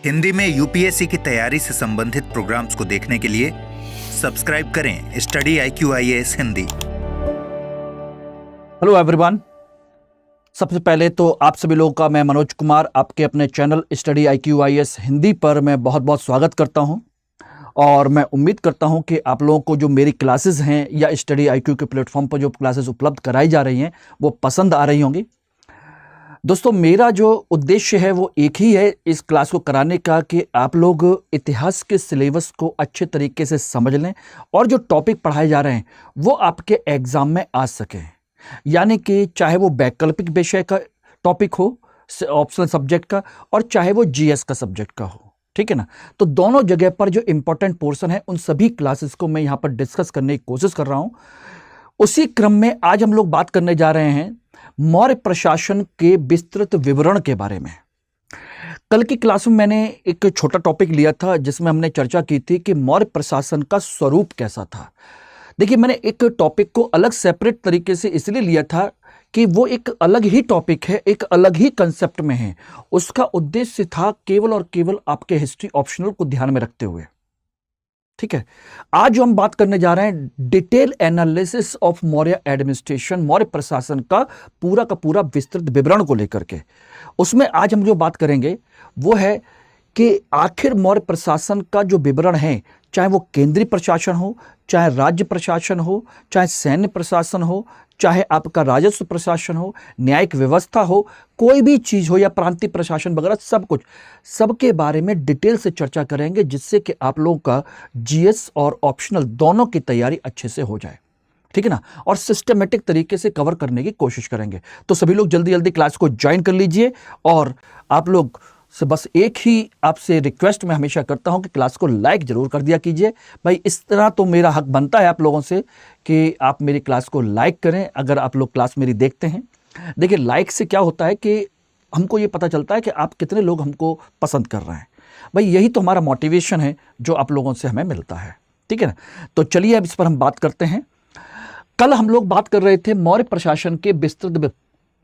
हिंदी में यूपीएससी की तैयारी से संबंधित प्रोग्राम्स को देखने के लिए सब्सक्राइब करें study IQIAS Hindi. Hello everyone, सबसे पहले तो आप सभी लोगों का मैं मनोज कुमार आपके अपने चैनल स्टडी IQIAS हिंदी पर मैं बहुत बहुत स्वागत करता हूं। और मैं उम्मीद करता हूं कि आप लोगों को जो मेरी क्लासेस हैं या स्टडी IQ के प्लेटफॉर्म पर जो क्लासेस उपलब्ध कराई जा रही हैं वो पसंद आ रही होंगी। दोस्तों, मेरा जो उद्देश्य है वो एक ही है इस क्लास को कराने का कि आप लोग इतिहास के सिलेबस को अच्छे तरीके से समझ लें और जो टॉपिक पढ़ाए जा रहे हैं वो आपके एग्जाम में आ सकें। यानी कि चाहे वो वैकल्पिक विषय का टॉपिक हो, ऑप्शनल सब्जेक्ट का, और चाहे वो GS का सब्जेक्ट का हो, ठीक है ना। तो दोनों जगह पर जो इंपॉर्टेंट पोर्शन है उन सभी क्लासेस को मैं यहाँ पर डिस्कस करने की कोशिश कर रहा हूँ। उसी क्रम में आज हम लोग बात करने जा रहे हैं मौर्य प्रशासन के विस्तृत विवरण के बारे में। कल की क्लास में मैंने एक छोटा टॉपिक लिया था जिसमें हमने चर्चा की थी कि मौर्य प्रशासन का स्वरूप कैसा था। देखिए, मैंने एक टॉपिक को अलग सेपरेट तरीके से इसलिए लिया था कि वो एक अलग ही टॉपिक है, एक अलग ही कंसेप्ट में है। उसका उद्देश्य था केवल और केवल आपके हिस्ट्री ऑप्शनल को ध्यान में रखते हुए, ठीक है। आज जो हम बात करने जा रहे हैं detail analysis of Maurya administration, Maurya प्रशासन का पूरा विस्तृत विवरण को लेकर के। उसमें आज हम जो बात करेंगे वो है कि आखिर मौर्य प्रशासन का जो विवरण है, चाहे वो केंद्रीय प्रशासन हो, चाहे राज्य प्रशासन हो, चाहे सैन्य प्रशासन हो, चाहे आपका राजस्व प्रशासन हो, न्यायिक व्यवस्था हो, कोई भी चीज हो, या प्रांतीय प्रशासन वगैरह, सब कुछ, सबके बारे में डिटेल से चर्चा करेंगे जिससे कि आप लोगों का GS और ऑप्शनल दोनों की तैयारी अच्छे से हो जाए, ठीक है ना। और सिस्टमेटिक तरीके से कवर करने की कोशिश करेंगे। तो सभी लोग जल्दी जल्दी क्लास को ज्वाइन कर लीजिए। और आप लोग से बस एक ही आपसे रिक्वेस्ट मैं हमेशा करता हूं कि क्लास को लाइक जरूर कर दिया कीजिए। भाई, इस तरह तो मेरा हक बनता है आप लोगों से कि आप मेरी क्लास को लाइक करें अगर आप लोग क्लास मेरी देखते हैं। देखिए, लाइक से क्या होता है कि हमको ये पता चलता है कि आप कितने लोग हमको पसंद कर रहे हैं। भाई, यही तो हमारा मोटिवेशन है जो आप लोगों से हमें मिलता है, ठीक है ना। तो चलिए अब इस पर हम बात करते हैं। कल हम लोग बात कर रहे थे मौर्य प्रशासन के विस्तृत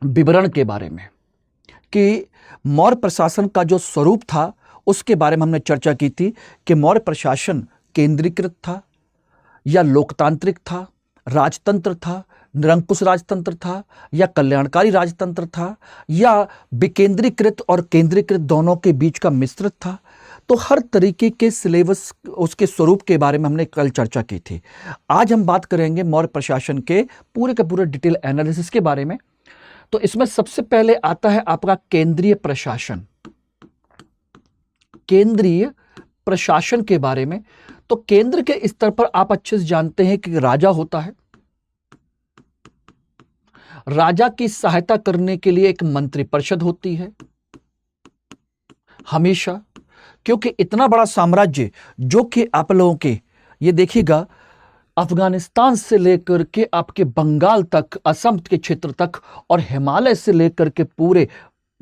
विवरण के बारे में कि मौर्य प्रशासन का जो स्वरूप था उसके बारे में हमने चर्चा की थी कि मौर्य प्रशासन केंद्रीकृत था या लोकतांत्रिक था, राजतंत्र था, निरंकुश राजतंत्र था, या कल्याणकारी राजतंत्र था, या विकेंद्रीकृत और केंद्रीकृत दोनों के बीच का मिश्रित था। तो हर तरीके के सिलेबस, उसके स्वरूप के बारे में हमने कल चर्चा की थी। आज हम बात करेंगे मौर्य प्रशासन के पूरे डिटेल एनालिसिस के बारे में। तो इसमें सबसे पहले आता है आपका केंद्रीय प्रशासन। केंद्रीय प्रशासन के बारे में, तो केंद्र के स्तर पर आप अच्छे से जानते हैं कि राजा होता है। राजा की सहायता करने के लिए एक मंत्रिपरिषद होती है हमेशा, क्योंकि इतना बड़ा साम्राज्य जो कि आप लोगों के, ये देखिएगा, अफगानिस्तान से लेकर के आपके बंगाल तक, असम के क्षेत्र तक, और हिमालय से लेकर के पूरे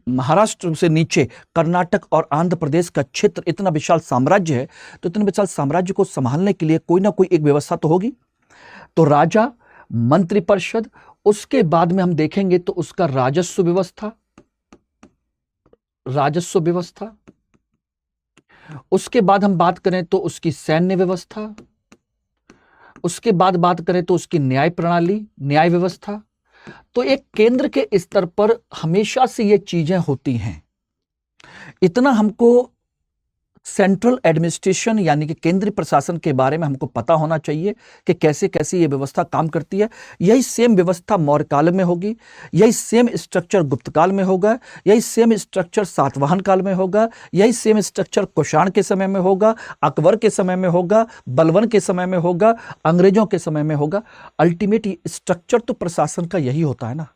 महाराष्ट्र से नीचे कर्नाटक और आंध्र प्रदेश का क्षेत्र, इतना विशाल साम्राज्य है। तो इतने विशाल साम्राज्य को संभालने के लिए कोई ना कोई एक व्यवस्था तो होगी। तो राजा, मंत्रिपरिषद, उसके बाद में हम देखेंगे तो उसका राजस्व व्यवस्था, उसके बाद हम बात करें तो उसकी सैन्य व्यवस्था, उसके बाद बात करें तो उसकी न्याय प्रणाली, न्याय व्यवस्था। तो एक केंद्र के स्तर पर हमेशा से ये चीजें होती हैं। इतना हमको सेंट्रल एडमिनिस्ट्रेशन यानी कि केंद्रीय प्रशासन के बारे में हमको पता होना चाहिए कि कैसे कैसे ये व्यवस्था काम करती है। यही सेम व्यवस्था मौर्य काल में होगी, यही सेम स्ट्रक्चर गुप्त काल में होगा, यही सेम स्ट्रक्चर सातवाहन काल में होगा, यही सेम स्ट्रक्चर कुषाण के समय में होगा, अकबर के समय में होगा, बलबन के समय में होगा, अंग्रेजों के समय में होगा। अल्टीमेट स्ट्रक्चर तो प्रशासन का यही होता है ना।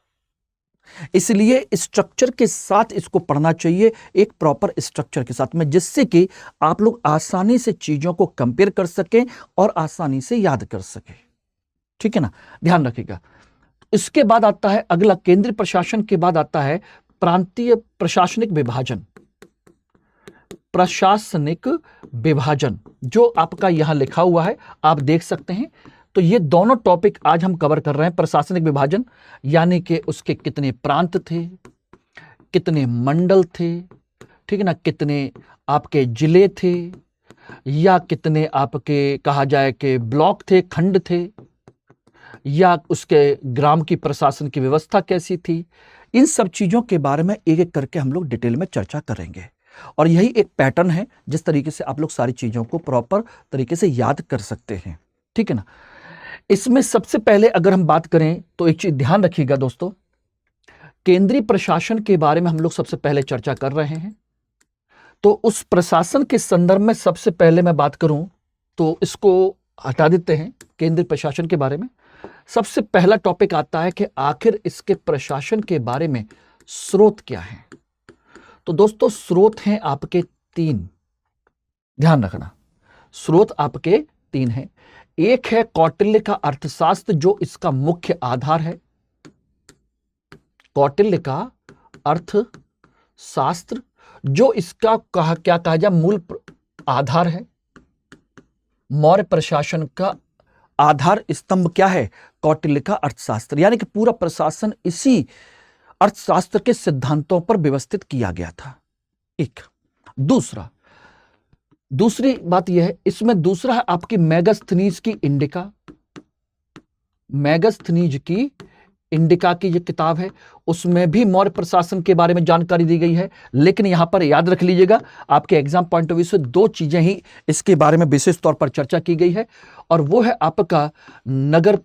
इसलिए स्ट्रक्चर के साथ इसको पढ़ना चाहिए, एक प्रॉपर स्ट्रक्चर के साथ में, जिससे कि आप लोग आसानी से चीजों को कंपेयर कर सकें और आसानी से याद कर सकें, ठीक है ना। ध्यान रखिएगा। इसके बाद आता है अगला, केंद्रीय प्रशासन के बाद आता है प्रांतीय प्रशासनिक विभाजन। प्रशासनिक विभाजन जो आपका यहां लिखा हुआ है, आप देख सकते हैं। तो ये दोनों टॉपिक आज हम कवर कर रहे हैं। प्रशासनिक विभाजन यानी कि उसके कितने प्रांत थे, कितने मंडल थे, ठीक है ना, कितने आपके जिले थे या कितने आपके कहा जाए कि ब्लॉक थे, खंड थे, या उसके ग्राम की प्रशासन की व्यवस्था कैसी थी। इन सब चीज़ों के बारे में एक एक करके हम लोग डिटेल में चर्चा करेंगे और यही एक पैटर्न है जिस तरीके से आप लोग सारी चीज़ों को प्रॉपर तरीके से याद कर सकते हैं। ठीक है ना। इसमें सबसे पहले अगर हम बात करें तो एक चीज़ ध्यान रखिएगा दोस्तों, केंद्रीय प्रशासन के बारे में हम लोग सबसे पहले चर्चा कर रहे हैं। तो उस प्रशासन के संदर्भ में सबसे पहले मैं बात करूं तो इसको हटा देते हैं। केंद्रीय प्रशासन के बारे में सबसे पहला टॉपिक आता है कि आखिर इसके प्रशासन के बारे में स्रोत क्या है। तो दोस्तों स्रोत हैं आपके 3, ध्यान रखना, स्रोत आपके 3 हैं। एक है कौटिल्य का अर्थशास्त्र जो इसका मुख्य आधार है, कौटिल्य का अर्थशास्त्र जो इसका क्या कहा जाए मूल आधार है। मौर्य प्रशासन का आधार स्तंभ क्या है? कौटिल्य का अर्थशास्त्र, यानी कि पूरा प्रशासन इसी अर्थशास्त्र के सिद्धांतों पर व्यवस्थित किया गया था। एक दूसरी बात यह है, इसमें दूसरा है आपकी मेगास्थनीज की इंडिका। मेगास्थनीज की इंडिका की जो किताब है उसमें भी मौर्य प्रशासन के बारे में जानकारी दी गई है। लेकिन यहां पर याद रख लीजिएगा, आपके एग्जाम पॉइंट ऑफ व्यू से 2 चीजें ही इसके बारे में विशेष तौर पर चर्चा की गई है और वो है आपका नगर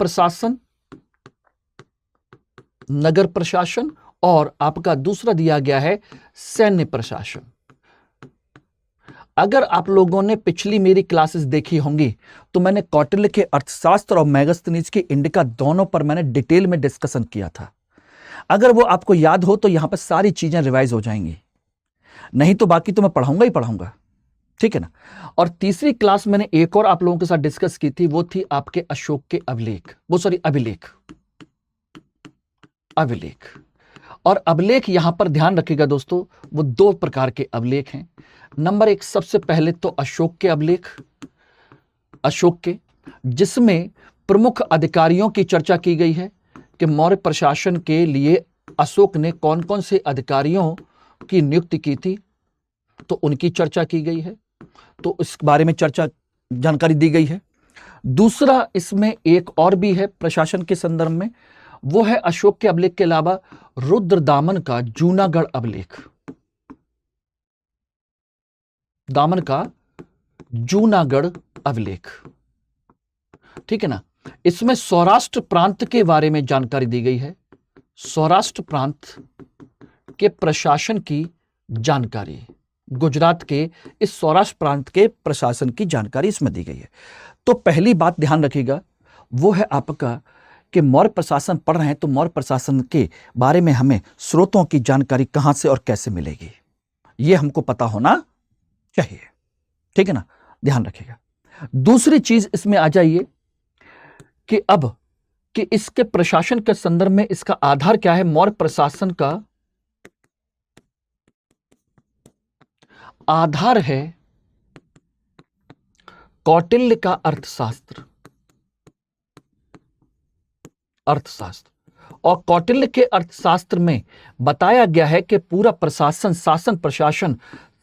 प्रशासन और आपका दूसरा दिया गया है सैन्य प्रशासन। अगर आप लोगों ने पिछली मेरी क्लासेस देखी होंगी तो मैंने कौटिल्य के अर्थशास्त्र और मेगास्थनीज की इंडिका दोनों पर मैंने डिटेल में डिस्कशन किया था। अगर वो आपको याद हो तो यहां पर सारी चीजें रिवाइज हो जाएंगी, नहीं तो बाकी तो मैं पढ़ाऊंगा ही पढ़ाऊंगा। ठीक है ना। और तीसरी क्लास मैंने एक और आप लोगों के साथ डिस्कस की थी, वो थी आपके अशोक के अभिलेख। और अभिलेख यहां पर ध्यान रखिएगा दोस्तों, वो 2 प्रकार के अभिलेख हैं। नंबर 1 सबसे पहले तो अशोक के अभिलेख, जिसमें प्रमुख अधिकारियों की चर्चा की गई है कि मौर्य प्रशासन के लिए अशोक ने कौन कौन से अधिकारियों की नियुक्ति की थी, तो उनकी चर्चा की गई है, तो इस बारे में जानकारी दी गई है। दूसरा इसमें एक और भी है प्रशासन के संदर्भ में, वो है अशोक के अभिलेख के अलावा रुद्रदामन का जूनागढ़ अभिलेख। ठीक है ना। इसमें सौराष्ट्र प्रांत के बारे में जानकारी दी गई है, सौराष्ट्र प्रांत के प्रशासन की जानकारी, गुजरात के इस सौराष्ट्र प्रांत के प्रशासन की जानकारी इसमें दी गई है। तो पहली बात ध्यान रखिएगा वो है आपका कि मौर्य प्रशासन पढ़ रहे हैं तो मौर्य प्रशासन के बारे में हमें स्रोतों की जानकारी कहां से और कैसे मिलेगी, यह हमको पता होना चाहिए। ठीक है ना, ध्यान रखिएगा। दूसरी चीज इसमें आ जाइए कि अब कि इसके प्रशासन के संदर्भ में इसका आधार क्या है। मौर्य प्रशासन का आधार है कौटिल्य का अर्थशास्त्र। और कौटिल्य के अर्थशास्त्र में बताया गया है कि पूरा शासन प्रशासन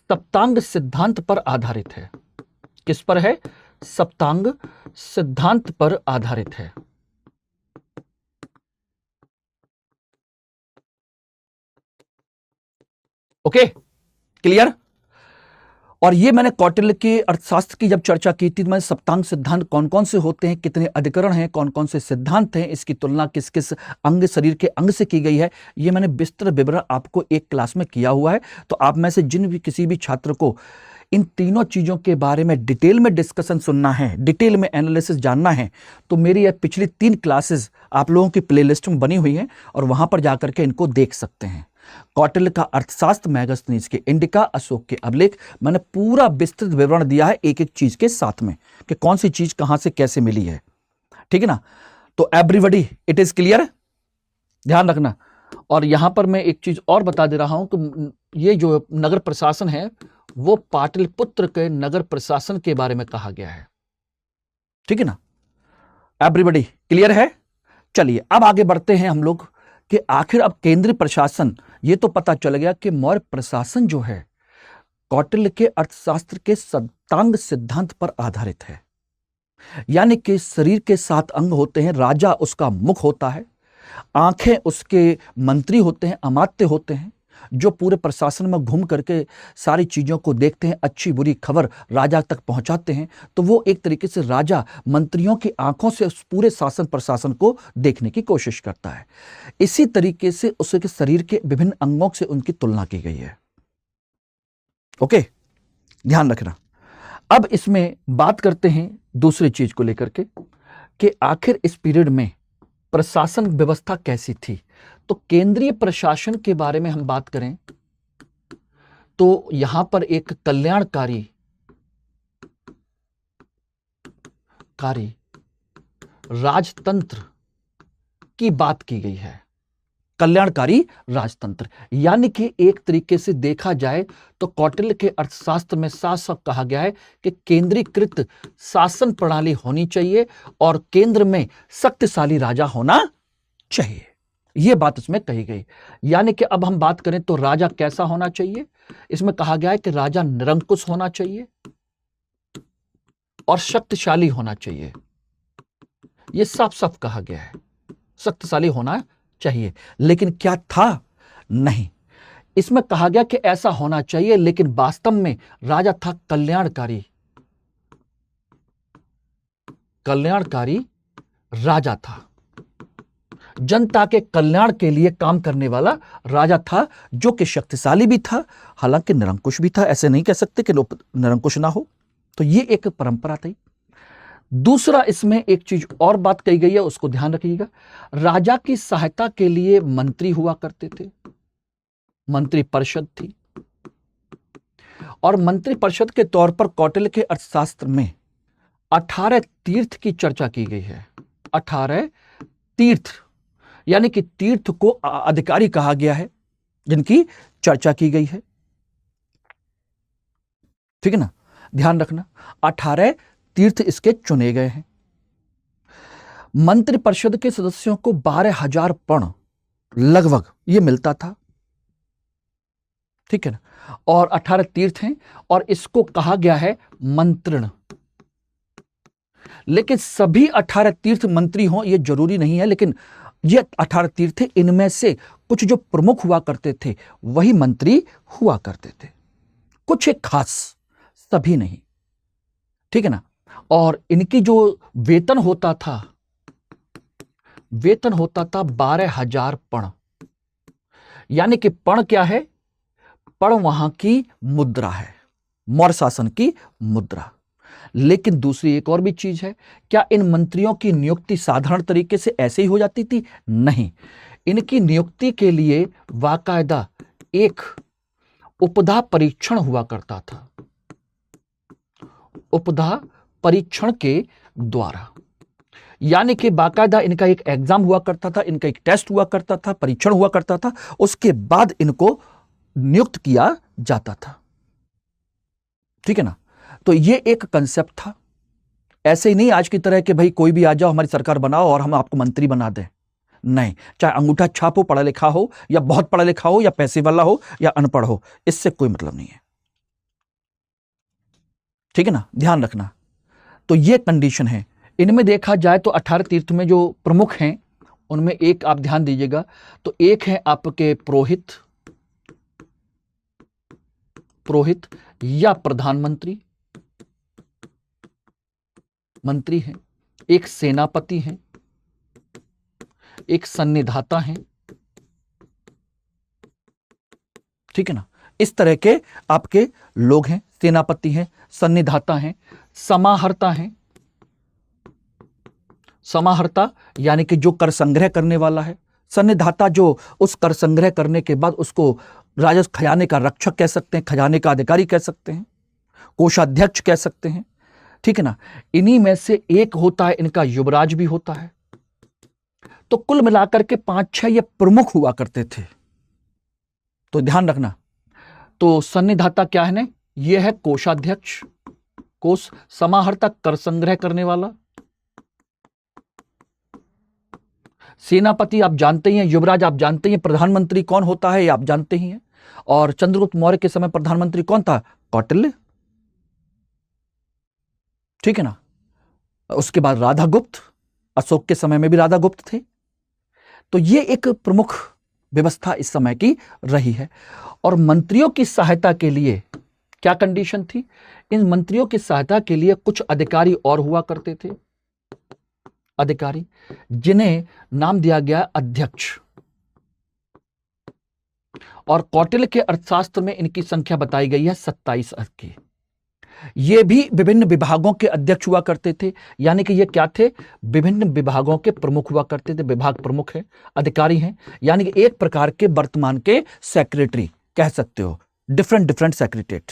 सप्तांग सिद्धांत पर आधारित है। किस पर है? सप्तांग सिद्धांत पर आधारित है। Okay, clear. और ये मैंने कौटिल्य के अर्थशास्त्र की जब चर्चा की थी तो मैंने सप्तांग सिद्धांत कौन कौन से होते हैं, कितने अधिकरण हैं, कौन कौन से सिद्धांत हैं, इसकी तुलना किस किस शरीर के अंग से की गई है, ये मैंने विस्तृत विवरण आपको एक क्लास में किया हुआ है। तो आप में से किसी भी छात्र को इन तीनों चीजों के बारे में डिटेल में डिस्कशन सुनना है, डिटेल में एनालिसिस जानना है, तो मेरी यह पिछली 3 क्लासेस आप लोगों की प्लेलिस्ट में बनी हुई हैं और वहां पर जाकर के इनको देख सकते हैं। कौटिल्य का अर्थशास्त्र, मेगास्थनीज के इंडिका, अशोक के अभिलेख, मैंने पूरा विस्तृत विवरण दिया है एक एक चीज के साथ में कि कौन सी चीज कहां से कैसे मिली है। ठीक है ना। तो एवरीबॉडी इट इज क्लियर, ध्यान रखना। और यहां पर मैं एक चीज और बता दे रहा हूं कि ये जो नगर प्रशासन है वो पाटलिपुत्र के नगर प्रशासन के बारे में कहा गया है। ठीक है ना, एवरीबॉडी क्लियर है। चलिए अब आगे बढ़ते हैं हम लोग कि आखिर अब केंद्रीय प्रशासन, ये तो पता चल गया कि मौर्य प्रशासन जो है कौटिल्य के अर्थशास्त्र के सप्तांग सिद्धांत पर आधारित है। यानी कि शरीर के 7 अंग होते हैं, राजा उसका मुख होता है, आंखें उसके मंत्री होते हैं, अमात्य होते हैं, जो पूरे प्रशासन में घूम करके सारी चीजों को देखते हैं, अच्छी बुरी खबर राजा तक पहुंचाते हैं। तो वो एक तरीके से राजा मंत्रियों की आंखों से उस पूरे शासन प्रशासन को देखने की कोशिश करता है। इसी तरीके से उसके शरीर के विभिन्न अंगों से उनकी तुलना की गई है। ओके, ध्यान रखना। अब इसमें बात करते हैं दूसरी चीज को लेकर के कि आखिर इस पीरियड में प्रशासन व्यवस्था कैसी थी। तो केंद्रीय प्रशासन के बारे में हम बात करें तो यहां पर एक कल्याणकारी राजतंत्र की बात की गई है। कल्याणकारी राजतंत्र यानी कि एक तरीके से देखा जाए तो कौटिल्य के अर्थशास्त्र में साफ साफ कहा गया है कि केंद्रीकृत शासन प्रणाली होनी चाहिए और केंद्र में शक्तिशाली राजा होना चाहिए। यह बात इसमें कही गई। यानी कि अब हम बात करें तो राजा कैसा होना चाहिए, इसमें कहा गया है कि राजा निरंकुश होना चाहिए और शक्तिशाली होना चाहिए। यह साफ साफ कहा गया है, शक्तिशाली होना चाहिए। लेकिन क्या था? नहीं, इसमें कहा गया कि ऐसा होना चाहिए, लेकिन वास्तव में राजा था कल्याणकारी राजा था, जनता के कल्याण के लिए काम करने वाला राजा था, जो कि शक्तिशाली भी था, हालांकि निरंकुश भी था। ऐसे नहीं कह सकते कि निरंकुश ना हो। तो ये एक परंपरा थी। दूसरा, इसमें एक चीज और बात कही गई है, उसको ध्यान रखिएगा। राजा की सहायता के लिए मंत्री हुआ करते थे, मंत्री परिषद थी। और मंत्री परिषद के तौर पर कौटिल्य के अर्थशास्त्र में 18 तीर्थ की चर्चा की गई है। 18 तीर्थ यानी कि तीर्थ को अधिकारी कहा गया है, जिनकी चर्चा की गई है। ठीक है ना, ध्यान रखना। 18 तीर्थ इसके चुने गए हैं। मंत्री परिषद के सदस्यों को 12,000 पर्ण लगभग ये मिलता था। ठीक है ना, और 18 तीर्थ हैं और इसको कहा गया है मंत्रण। लेकिन सभी 18 तीर्थ मंत्री हों ये जरूरी नहीं है, लेकिन ये 18 तीर्थ थे, इनमें से कुछ जो प्रमुख हुआ करते थे वही मंत्री हुआ करते थे, कुछ एक खास, सभी नहीं। ठीक है ना। और इनकी जो वेतन होता था 12,000 पर्ण। यानी कि पर्ण क्या है? पर्ण वहां की मुद्रा है, मौर्य शासन की मुद्रा। लेकिन दूसरी एक और भी चीज है, क्या इन मंत्रियों की नियुक्ति साधारण तरीके से ऐसे ही हो जाती थी? नहीं, इनकी नियुक्ति के लिए बाकायदा एक उपधा परीक्षण हुआ करता था। उपधा परीक्षण के द्वारा, यानी कि बाकायदा इनका एक एग्जाम हुआ करता था, इनका एक टेस्ट हुआ करता था, परीक्षण हुआ करता था, उसके बाद इनको नियुक्त किया जाता था। ठीक है ना। तो ये एक कंसेप्ट था। ऐसे ही नहीं आज की तरह कि भाई कोई भी आ जाओ हमारी सरकार बनाओ और हम आपको मंत्री बना दें। नहीं, चाहे अंगूठा छाप हो, पढ़ा लिखा हो या बहुत पढ़ा लिखा हो या पैसे वाला हो या अनपढ़ हो, इससे कोई मतलब नहीं है। ठीक है ना, ध्यान रखना। तो ये कंडीशन है। इनमें देखा जाए तो 18 तीर्थ में जो प्रमुख हैं उनमें एक आप ध्यान दीजिएगा, तो एक है आपके पुरोहित या प्रधानमंत्री मंत्री हैं, एक सेनापति हैं, एक सन्निधाता हैं। ठीक है ना, इस तरह के आपके लोग हैं। सेनापति हैं, सन्निधाता हैं, समाहर्ता हैं। समाहर्ता यानी कि जो कर संग्रह करने वाला है, सन्निधाता जो उस कर संग्रह करने के बाद उसको राजस्व खजाने का रक्षक कह सकते हैं, खजाने का अधिकारी कह सकते हैं, कोषाध्यक्ष कह सकते हैं। ठीक है ना। इन्हीं में से एक होता है इनका युवराज भी होता है। तो कुल मिलाकर के 5-6 ये प्रमुख हुआ करते थे। तो ध्यान रखना। तो सन्निधाता क्या है ना, ये है कोषाध्यक्ष, कोष। समाहर्ता कर संग्रह करने वाला। सेनापति आप जानते ही हैं, युवराज आप जानते ही हैं, प्रधानमंत्री कौन होता है ये आप जानते ही हैं। और चंद्रगुप्त मौर्य के समय प्रधानमंत्री कौन था? कौटिल्य, ठीक है ना। उसके बाद राधागुप्त, अशोक के समय में भी राधागुप्त थे। तो ये एक प्रमुख व्यवस्था इस समय की रही है। और मंत्रियों की सहायता के लिए क्या कंडीशन थी? इन मंत्रियों की सहायता के लिए कुछ अधिकारी और हुआ करते थे, अधिकारी जिन्हें नाम दिया गया अध्यक्ष। और कौटिल्य के अर्थशास्त्र में इनकी संख्या बताई गई है 27 अंक की। ये भी विभिन्न विभागों के अध्यक्ष हुआ करते थे, यानी कि ये क्या थे? विभिन्न विभागों के प्रमुख हुआ करते थे। विभाग प्रमुख है, अधिकारी हैं, यानी कि एक प्रकार के वर्तमान के सेक्रेटरी कह सकते हो, डिफरेंट सेक्रेटरीट।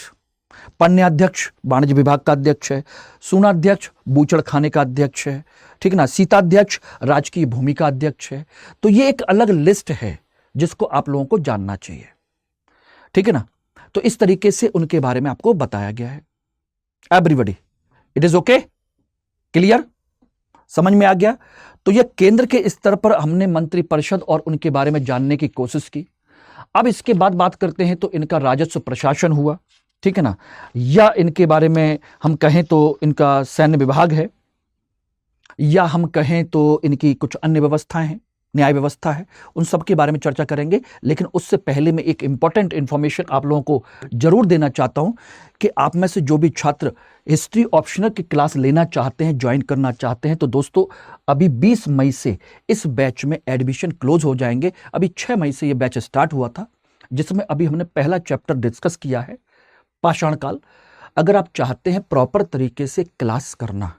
पन्याध्यक्ष वाणिज्य विभाग का अध्यक्ष है, सूनाध्यक्ष बूचड़ खाने का अध्यक्ष है, ठीक ना। सीताध्यक्ष राजकीय भूमि का अध्यक्ष है। तो ये एक अलग लिस्ट है जिसको आप लोगों को जानना चाहिए, ठीक है ना। तो इस तरीके से उनके बारे में आपको बताया गया है। Everybody, it is okay, clear, समझ में आ गया? तो यह केंद्र के स्तर पर हमने मंत्रिपरिषद और उनके बारे में जानने की कोशिश की। अब इसके बाद बात करते हैं तो इनका राजस्व प्रशासन हुआ, ठीक है ना, या इनके बारे में हम कहें तो इनका सैन्य विभाग है, या हम कहें तो इनकी कुछ अन्य व्यवस्थाएं हैं, न्याय व्यवस्था है, उन सब के बारे में चर्चा करेंगे। लेकिन उससे पहले मैं एक इंपॉर्टेंट इंफॉर्मेशन आप लोगों को जरूर देना चाहता हूं कि आप में से जो भी छात्र हिस्ट्री ऑप्शनल की क्लास लेना चाहते हैं, ज्वाइन करना चाहते हैं, तो दोस्तों अभी 20 मई से इस बैच में एडमिशन क्लोज हो जाएंगे। अभी 6 मई से ये बैच स्टार्ट हुआ था, जिसमें अभी हमने पहला चैप्टर डिस्कस किया है, पाषाण काल। अगर आप चाहते हैं प्रॉपर तरीके से क्लास करना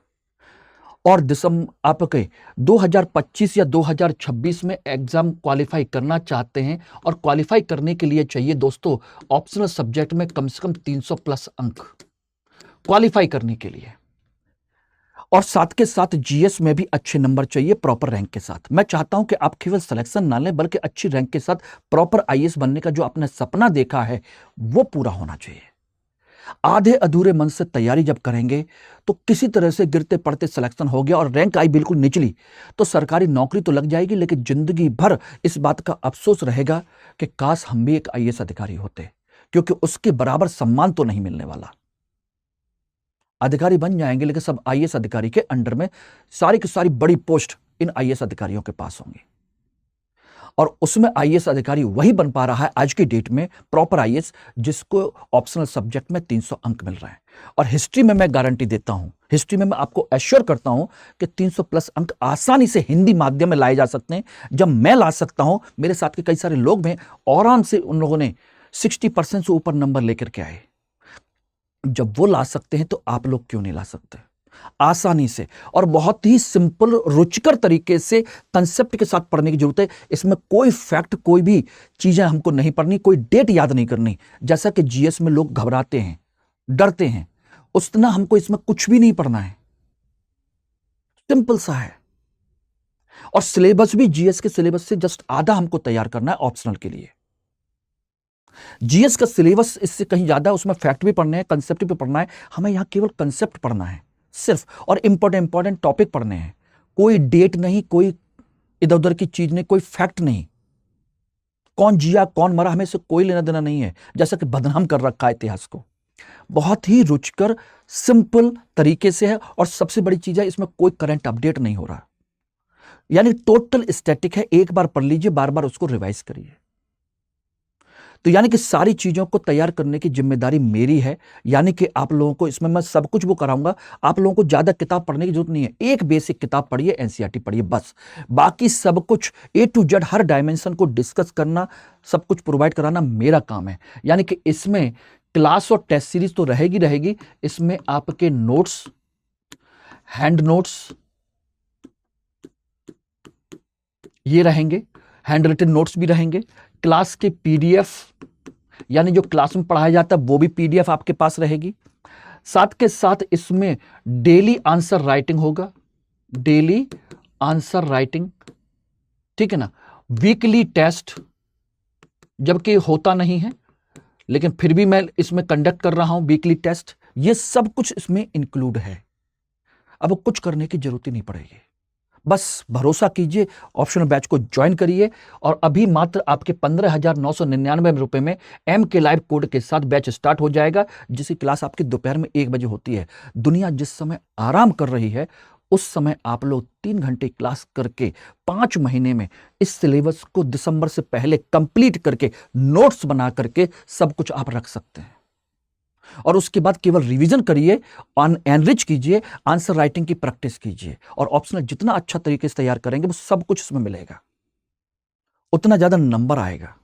और आपके 2025 या 2026 में एग्जाम क्वालिफाई करना चाहते हैं, और क्वालिफाई करने के लिए चाहिए दोस्तों ऑप्शनल सब्जेक्ट में कम से कम 300 प्लस अंक क्वालिफाई करने के लिए, और साथ के साथ जीएस में भी अच्छे नंबर चाहिए प्रॉपर रैंक के साथ। मैं चाहता हूं कि आप केवल सिलेक्शन ना लें, बल्कि अच्छी रैंक के साथ प्रॉपर आईएएस बनने का जो आपने सपना देखा है वो पूरा होना चाहिए। आधे अधूरे मन से तैयारी जब करेंगे तो किसी तरह से गिरते पड़ते सिलेक्शन हो गया और रैंक आई बिल्कुल निचली, तो सरकारी नौकरी तो लग जाएगी, लेकिन जिंदगी भर इस बात का अफसोस रहेगा कि काश हम भी एक आईएएस अधिकारी होते, क्योंकि उसके बराबर सम्मान तो नहीं मिलने वाला। अधिकारी बन जाएंगे लेकिन सब आईएएस अधिकारी के अंडर में, सारी की सारी बड़ी पोस्ट इन आईएएस अधिकारियों के पास होंगी, और उसमें आईएएस अधिकारी वही बन पा रहा है आज की डेट में प्रॉपर आईएएस जिसको ऑप्शनल सब्जेक्ट में 300 अंक मिल रहे हैं। और हिस्ट्री में मैं गारंटी देता हूं, हिस्ट्री में मैं आपको एश्योर करता हूं कि 300 प्लस अंक आसानी से हिंदी माध्यम में लाए जा सकते हैं। जब मैं ला सकता हूं, मेरे साथ के कई सारे लोग हैं आराम से उन लोगों ने 60% से ऊपर नंबर लेकर के आए। जब वो ला सकते हैं तो आप लोग क्यों नहीं ला सकते आसानी से? और बहुत ही सिंपल रुचिकर तरीके से कंसेप्ट के साथ पढ़ने की जरूरत है। इसमें कोई फैक्ट, कोई भी चीजें हमको नहीं पढ़नी, कोई डेट याद नहीं करनी, जैसा कि जीएस में लोग घबराते हैं, डरते हैं, उतना हमको इसमें कुछ भी नहीं पढ़ना है, सिंपल सा है। और सिलेबस भी जीएस के सिलेबस से जस्ट आधा हमको तैयार करना है ऑप्शनल के लिए। जीएस का सिलेबस इससे कहीं ज्यादा, उसमें फैक्ट भी पढ़ने हैं, कंसेप्ट भी पढ़ना है। हमें यहां केवल कंसेप्ट पढ़ना है सिर्फ, और इंपॉर्टेंट टॉपिक पढ़ने हैं। कोई डेट नहीं, कोई इधर उधर की चीज नहीं, कोई फैक्ट नहीं, कौन जिया कौन मरा हमें से कोई लेना देना नहीं है, जैसा कि बदनाम कर रखा है इतिहास को। बहुत ही रुचिकर सिंपल तरीके से है, और सबसे बड़ी चीज है इसमें कोई करंट अपडेट नहीं हो रहा, यानी टोटल स्टैटिक है। एक बार पढ़ लीजिए, बार बार उसको रिवाइज करिए। तो यानी कि सारी चीजों को तैयार करने की जिम्मेदारी मेरी है, यानी कि आप लोगों को इसमें मैं सब कुछ वो कराऊंगा। आप लोगों को ज्यादा किताब पढ़ने की जरूरत नहीं है, एक बेसिक किताब पढ़िए, एनसीईआरटी पढ़िए, बस। बाकी सब कुछ ए टू जेड हर डायमेंशन को डिस्कस करना, सब कुछ प्रोवाइड कराना मेरा काम है। यानी कि इसमें क्लास और टेस्ट सीरीज तो रहेगी, इसमें आपके नोट्स, हैंड नोट्स ये रहेंगे, हैंड रिटन नोट्स भी रहेंगे, क्लास के पीडीएफ, यानी जो क्लास में पढ़ाया जाता है वो भी पीडीएफ आपके पास रहेगी। साथ के साथ इसमें डेली आंसर राइटिंग होगा, डेली आंसर राइटिंग, ठीक है ना। वीकली टेस्ट, जबकि होता नहीं है लेकिन फिर भी मैं इसमें कंडक्ट कर रहा हूं वीकली टेस्ट। ये सब कुछ इसमें इंक्लूड है। अब कुछ करने की जरूरत ही नहीं पड़ेगी, बस भरोसा कीजिए, ऑप्शनल बैच को ज्वाइन करिए और अभी मात्र आपके 15,999 रुपए में MK लाइव कोड के साथ बैच स्टार्ट हो जाएगा, जिसकी क्लास आपकी दोपहर में 1 बजे होती है। दुनिया जिस समय आराम कर रही है उस समय आप लोग 3 घंटे क्लास करके 5 महीने में इस सिलेबस को दिसंबर से पहले कंप्लीट करके नोट्स बना करके सब कुछ आप रख सकते हैं और उसके बाद केवल रिवीजन करिए, एनरिच कीजिए, आंसर राइटिंग की प्रैक्टिस कीजिए और ऑप्शनल जितना अच्छा तरीके से तैयार करेंगे वो सब कुछ इसमें मिलेगा, उतना ज्यादा नंबर आएगा।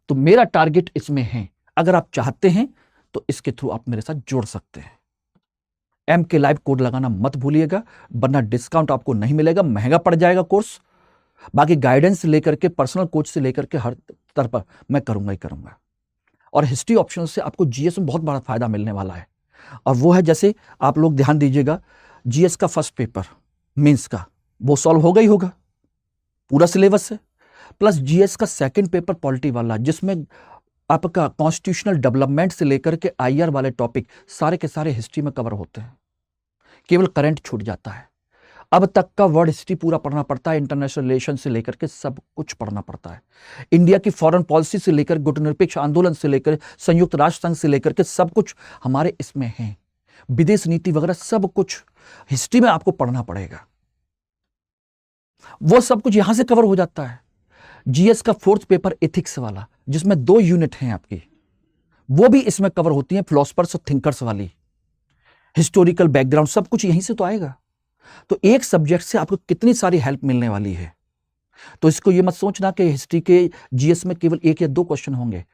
तो मेरा टारगेट इसमें है, अगर आप चाहते हैं तो इसके थ्रू आप मेरे साथ जोड़ सकते हैं। MK लाइव कोड लगाना मत भूलिएगा, वरना डिस्काउंट आपको नहीं मिलेगा, महंगा पड़ जाएगा कोर्स। बाकी गाइडेंस से लेकर के, पर्सनल कोच से लेकर के हर तरफ पर मैं करूंगा ही करूंगा। और हिस्ट्री ऑप्शनल से आपको जीएस में बहुत बड़ा फायदा मिलने वाला है, और वो है, जैसे आप लोग ध्यान दीजिएगा, जीएस का फर्स्ट पेपर मेंस का वो सॉल्व होगा ही होगा, पूरा सिलेबस है, प्लस जीएस का सेकंड पेपर पॉलिटी वाला, जिसमें आपका कॉन्स्टिट्यूशनल डेवलपमेंट से लेकर के आईआर वाले टॉपिक सारे के सारे हिस्ट्री में कवर होते हैं, केवल करंट छूट जाता है। अब तक का वर्ल्ड हिस्ट्री पूरा पढ़ना पड़ता है, इंटरनेशनल रिलेशन से लेकर के सब कुछ पढ़ना पड़ता है, इंडिया की फॉरेन पॉलिसी से लेकर गुटनिरपेक्ष आंदोलन से लेकर संयुक्त राष्ट्र संघ से लेकर के सब कुछ हमारे इसमें है, विदेश नीति वगैरह सब कुछ हिस्ट्री में आपको पढ़ना पड़ेगा, वो सब कुछ यहां से कवर हो जाता है। जीएस का फोर्थ पेपर एथिक्स वाला, जिसमें 2 यूनिट हैं आपकी, वो भी इसमें कवर होती हैं, फिलोसफर्स और थिंकर्स वाली, हिस्टोरिकल बैकग्राउंड सब कुछ यहीं से तो आएगा। तो एक सब्जेक्ट से आपको कितनी सारी हेल्प मिलने वाली है। तो इसको ये मत सोचना कि हिस्ट्री के जीएस में केवल 1 या 2 क्वेश्चन होंगे।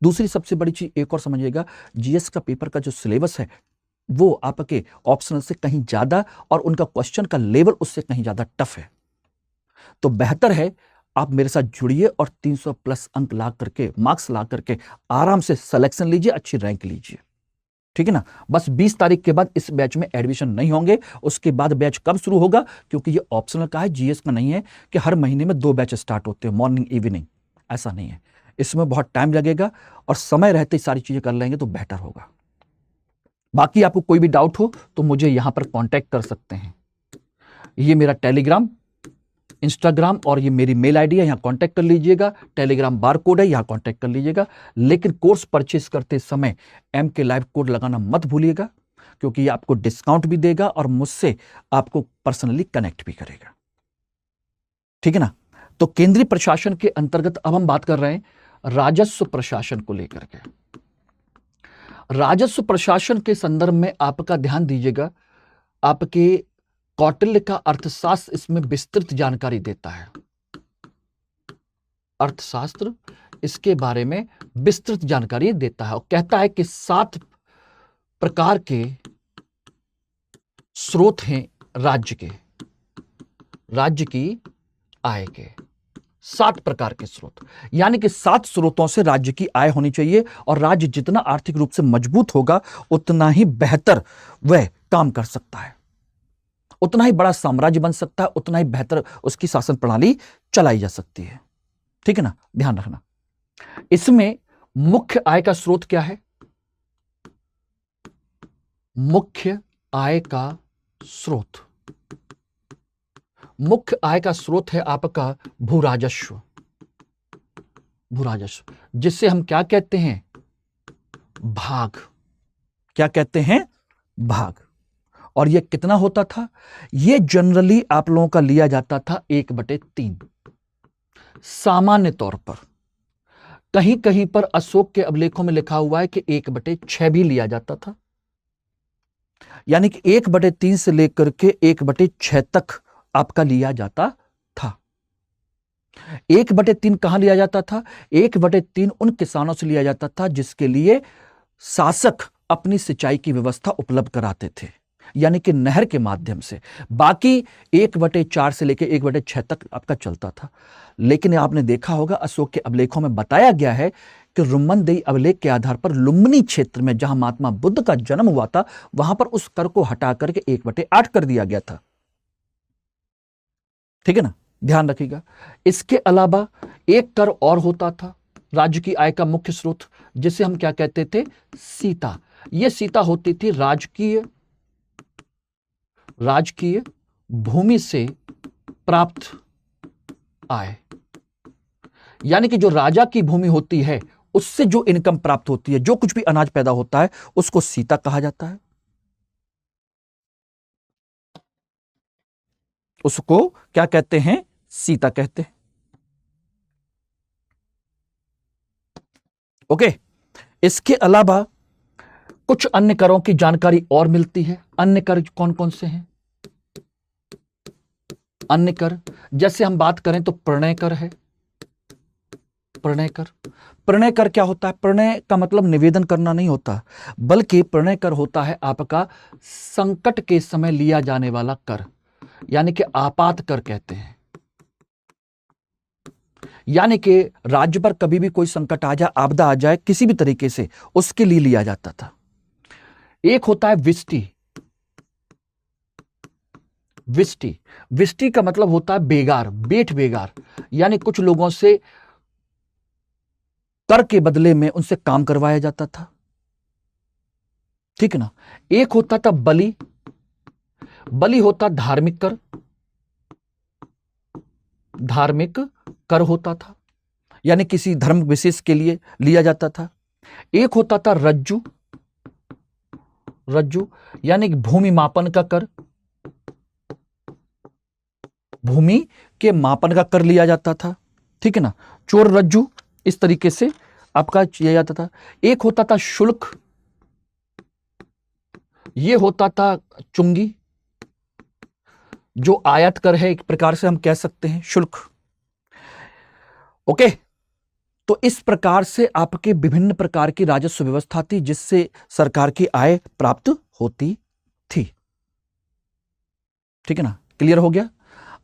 दूसरी सबसे बड़ी चीज एक और समझिएगा, जीएस का पेपर का जो सिलेबस है वो आपके ऑप्शनल से कहीं ज्यादा और उनका क्वेश्चन का लेवल उससे कहीं ज्यादा टफ है। तो बेहतर है आप मेरे साथ जुड़िए और 300 प्लस अंक ला करके, मार्क्स ला करके आराम से सिलेक्शन लीजिए, अच्छी रैंक लीजिए, ठीक है ना। बस 20 तारीख के बाद इस बैच में एडमिशन नहीं होंगे। उसके बाद बैच कब शुरू होगा, क्योंकि ये ऑप्शनल का है, जीएस का नहीं है कि हर महीने में 2 बैच स्टार्ट होते हैं, मॉर्निंग इवनिंग, ऐसा नहीं है। इसमें बहुत टाइम लगेगा और समय रहते ही सारी चीजें कर लेंगे तो बेहतर होगा। बाकी आपको कोई भी डाउट हो तो मुझे यहां पर कांटेक्ट कर सकते हैं। ये मेरा टेलीग्राम, इंस्टाग्राम और ये मेरी मेल आईडी है, यहां कांटेक्ट कर लीजिएगा। टेलीग्राम बार कोड है, यहां कांटेक्ट कर लीजिएगा। लेकिन कोर्स परचेस करते समय MK लाइव कोड लगाना मत भूलिएगा, क्योंकि ये आपको डिस्काउंट भी देगा और मुझसे आपको पर्सनली कनेक्ट भी करेगा, ठीक है ना। तो केंद्रीय प्रशासन के अंतर्गत अब हम बात कर रहे हैं राजस्व प्रशासन को लेकर के। राजस्व प्रशासन के संदर्भ में आपका ध्यान दीजिएगा, आपके कौटिल्य का अर्थशास्त्र इसमें विस्तृत जानकारी देता है। अर्थशास्त्र इसके बारे में विस्तृत जानकारी देता है और कहता है कि 7 प्रकार के स्रोत हैं राज्य के, राज्य की आय के 7 प्रकार के स्रोत, यानी कि 7 स्रोतों से राज्य की आय होनी चाहिए। और राज्य जितना आर्थिक रूप से मजबूत होगा उतना ही बेहतर वह काम कर सकता है, उतना ही बड़ा साम्राज्य बन सकता है, उतना ही बेहतर उसकी शासन प्रणाली चलाई जा सकती है, ठीक है ना। ध्यान रखना, इसमें मुख्य आय का स्रोत क्या है? मुख्य आय का स्रोत, मुख्य आय का स्रोत है आपका भूराजस्व। भूराजस्व जिससे हम क्या कहते हैं? भाग। क्या कहते हैं? भाग। और यह कितना होता था? यह जनरली आप लोगों का लिया जाता था 1/3। सामान्य तौर पर कहीं कहीं पर अशोक के अभिलेखों में लिखा हुआ है कि 1/6 भी लिया जाता था, यानी कि 1/3 से लेकर के 1/6 तक आपका लिया जाता था। 1/3 कहां लिया जाता था? 1/3 उन किसानों से लिया जाता था जिसके लिए शासक अपनी सिंचाई की व्यवस्था उपलब्ध कराते थे, यानी कि नहर के माध्यम से। बाकी 1/4 से लेकर 1/6 तक आपका चलता था। लेकिन आपने देखा होगा अशोक के अभिलेखों में बताया गया है कि रुम्मनदेही अभिलेख के आधार पर लुम्बिनी क्षेत्र में जहां महात्मा बुद्ध का जन्म हुआ था वहां पर उस कर को हटा करके 1/8 कर दिया गया था, ठीक है ना। ध्यान रखिएगा। इसके अलावा एक कर और होता था राज्य की आय का मुख्य स्रोत, जिसे हम क्या कहते थे? सीता। यह सीता होती थी राजकीय भूमि से प्राप्त आय, यानी कि जो राजा की भूमि होती है उससे जो इनकम प्राप्त होती है, जो कुछ भी अनाज पैदा होता है उसको सीता कहा जाता है। उसको क्या कहते हैं? सीता कहते हैं। ओके, इसके अलावा कुछ अन्य करों की जानकारी और मिलती है। अन्य कर कौन कौन से हैं? अन्य कर जैसे हम बात करें तो प्रणय कर है। प्रणय कर, प्रणय कर क्या होता है? प्रणय का मतलब निवेदन करना नहीं होता, बल्कि प्रणय कर होता है आपका संकट के समय लिया जाने वाला कर, यानी कि आपात कर कहते हैं। यानी कि राज्य पर कभी भी कोई संकट आ जाए, आपदा आ जाए किसी भी तरीके से, उसके लिए लिया जाता था। एक होता है विष्टि। विष्टि, विष्टि का मतलब होता है बेगार, बेठ बेगार, यानी कुछ लोगों से कर के बदले में उनसे काम करवाया जाता था। ठीक है ना। एक होता था बलि। बलि होता धार्मिक कर, धार्मिक कर होता था, यानी किसी धर्म विशेष के लिए लिया जाता था। एक होता था रज्जु। रज्जु यानी कि भूमि मापन का कर, भूमि के मापन का कर लिया जाता था। ठीक है ना। चोर रज्जु, इस तरीके से आपका किया जाता था। एक होता था शुल्क, यह होता था चुंगी, जो आयात कर है, एक प्रकार से हम कह सकते हैं शुल्क। ओके, तो इस प्रकार से आपके विभिन्न प्रकार की राजस्व व्यवस्था थी जिससे सरकार की आय प्राप्त होती थी। ठीक है ना, क्लियर हो गया।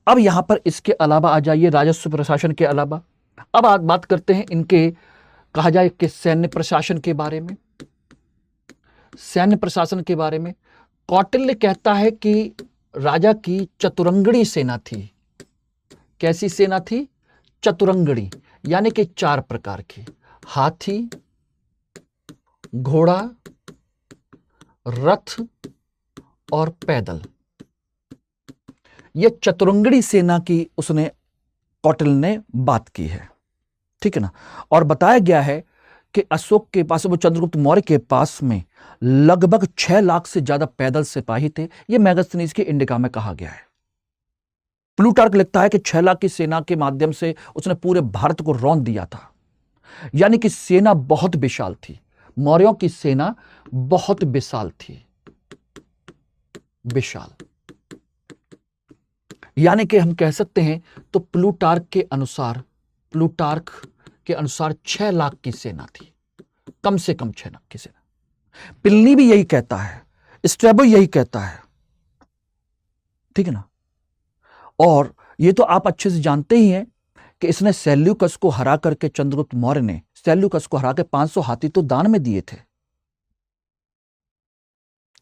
अब यहां पर इसके अलावा आ जाइए, राजस्व प्रशासन के अलावा अब आज बात करते हैं इनके, कहा जाए कि सैन्य प्रशासन के बारे में। सैन्य प्रशासन के बारे में कौटिल्य कहता है कि राजा की चतुरंगड़ी सेना थी। कैसी सेना थी? चतुरंगड़ी, यानी कि 4 प्रकार की, हाथी, घोड़ा, रथ और पैदल। यह चतुरंगड़ी सेना की उसने, कौटिल्य ने बात की है। ठीक है ना। और बताया गया है कि अशोक के पास, वो चंद्रगुप्त मौर्य के पास में लगभग 6 लाख से ज्यादा पैदल सिपाही थे। यह मेगास्थनीज के इंडिका में कहा गया है। प्लूटार्क लिखता है कि 6 लाख की सेना के माध्यम से उसने पूरे भारत को रौंद दिया था, यानी कि सेना बहुत विशाल थी। मौर्यों की सेना बहुत विशाल थी, विशाल, यानी कि हम कह सकते हैं तो प्लूटार्क के अनुसार, प्लूटार्क के अनुसार 6 लाख की सेना थी, कम से कम 6 लाख की सेना। पिलनी भी यही कहता है, स्ट्रैबो यही कहता है। ठीक है ना। और ये तो आप अच्छे से जानते ही हैं कि इसने सेल्यूकस को हरा करके, चंद्रगुप्त मौर्य ने सेल्यूकस को हरा के 500 हाथी तो दान में दिए थे।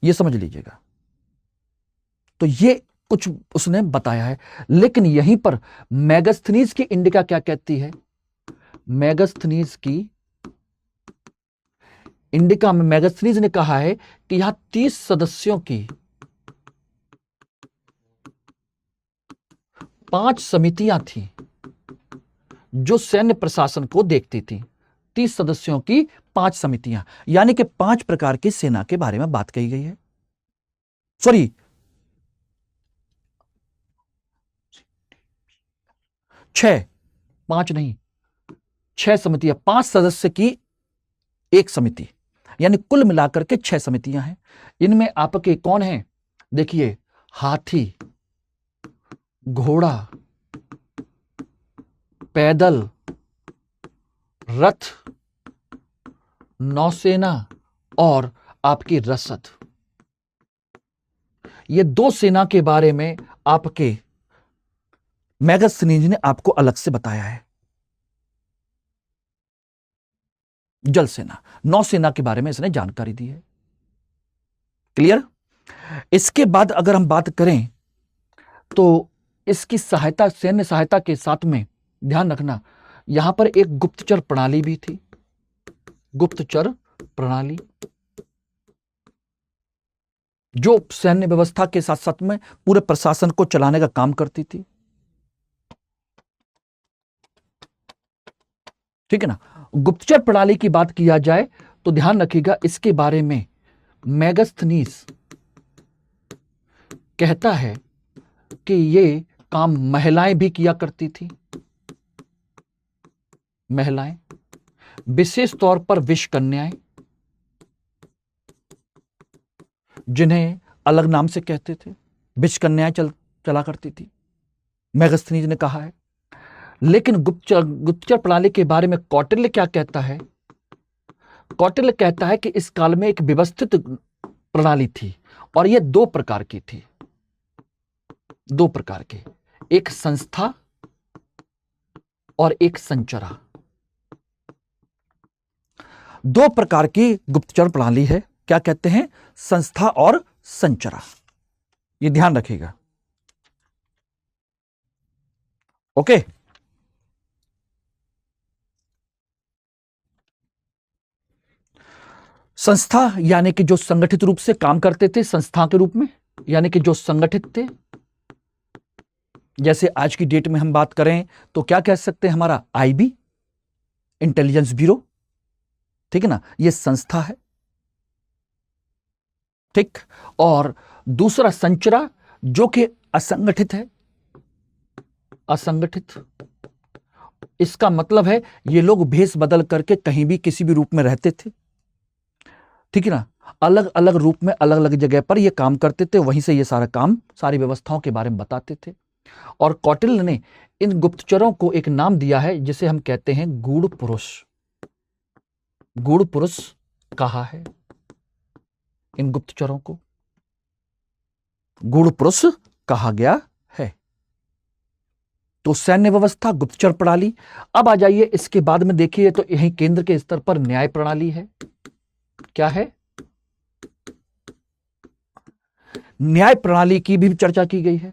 ये समझ लीजिएगा। तो ये कुछ उसने बताया है। लेकिन यहीं पर मेगास्थनीज की इंडिका क्या कहती है? मेगास्थनीज की इंडिका में मेगास्थनीज ने कहा है कि यहां 30 सदस्यों की 5 समितियां थी जो सैन्य प्रशासन को देखती थी। 30 सदस्यों की 5 समितियां, यानी कि 5 प्रकार की सेना के बारे में बात कही गई है। सॉरी, 6, 5 नहीं, 6 समितियां, 5 सदस्य की एक समिति, यानी कुल मिलाकर के 6 समितियां हैं। इनमें आपके कौन हैं? देखिए, हाथी, घोड़ा, पैदल, रथ, नौसेना और आपकी रसद। ये 2 सेना के बारे में आपके मेगास्थनीज ने आपको अलग से बताया है। जल सेना, नौसेना के बारे में इसने जानकारी दी है। क्लियर। इसके बाद अगर हम बात करें तो इसकी सहायता, सैन्य सहायता के साथ में ध्यान रखना, यहां पर एक गुप्तचर प्रणाली भी थी। गुप्तचर प्रणाली, जो सैन्य व्यवस्था के साथ साथ में पूरे प्रशासन को चलाने का काम करती थी। ठीक है ना। गुप्तचर प्रणाली की बात किया जाए तो ध्यान रखिएगा, इसके बारे में मेगास्थनीज कहता है कि ये काम महिलाएं भी किया करती थी। महिलाएं, विशेष तौर पर विष कन्याएं, जिन्हें अलग नाम से कहते थे, विष कन्याएं चला करती थी, मेगास्थनीज ने कहा है। लेकिन गुप्तचर प्रणाली के बारे में कौटिल्य क्या कहता है? कौटिल्य कहता है कि इस काल में एक व्यवस्थित प्रणाली थी और यह दो प्रकार की थी। दो प्रकार की, एक संस्था और एक संचरा। दो प्रकार की गुप्तचर प्रणाली है। क्या कहते हैं? संस्था और संचरा। ये ध्यान रखिएगा। ओके। संस्था यानी कि जो संगठित रूप से काम करते थे, संस्था के रूप में, यानी कि जो संगठित थे। जैसे आज की डेट में हम बात करें तो क्या कह सकते हैं? हमारा आईबी, इंटेलिजेंस ब्यूरो, ठीक है ना, ये संस्था है। ठीक। और दूसरा संचरा, जो कि असंगठित है। असंगठित, इसका मतलब है ये लोग भेष बदल करके कहीं भी किसी भी रूप में रहते थे। ठीक है ना, अलग अलग रूप में अलग अलग जगह पर ये काम करते थे, वहीं से ये सारा काम, सारी व्यवस्थाओं के बारे में बताते थे। और कौटिल्य ने इन गुप्तचरों को एक नाम दिया है जिसे हम कहते हैं गूढ़ पुरुष। गूढ़ पुरुष कहा है इन गुप्तचरों को, गूढ़ पुरुष कहा गया है। तो सैन्य व्यवस्था, गुप्तचर प्रणाली। अब आ जाइए इसके बाद में देखिए तो यही केंद्र के स्तर पर न्याय प्रणाली है। क्या है? न्याय प्रणाली की भी चर्चा की गई है।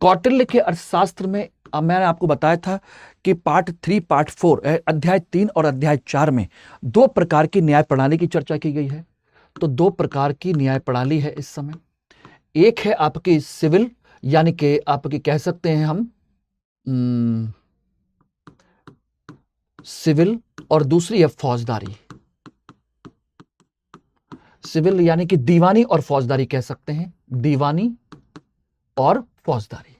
कौटिल्य के अर्थशास्त्र में मैंने आपको बताया था कि पार्ट 3, पार्ट 4, अध्याय 3 और अध्याय 4 में दो प्रकार की न्याय प्रणाली की चर्चा की गई है। तो दो प्रकार की न्याय प्रणाली है इस समय। एक है आपकी सिविल, यानी कि आपकी कह सकते हैं हम सिविल, और दूसरी है फौजदारी। सिविल यानी कि दीवानी और फौजदारी कह सकते हैं, दीवानी और फौजदारी।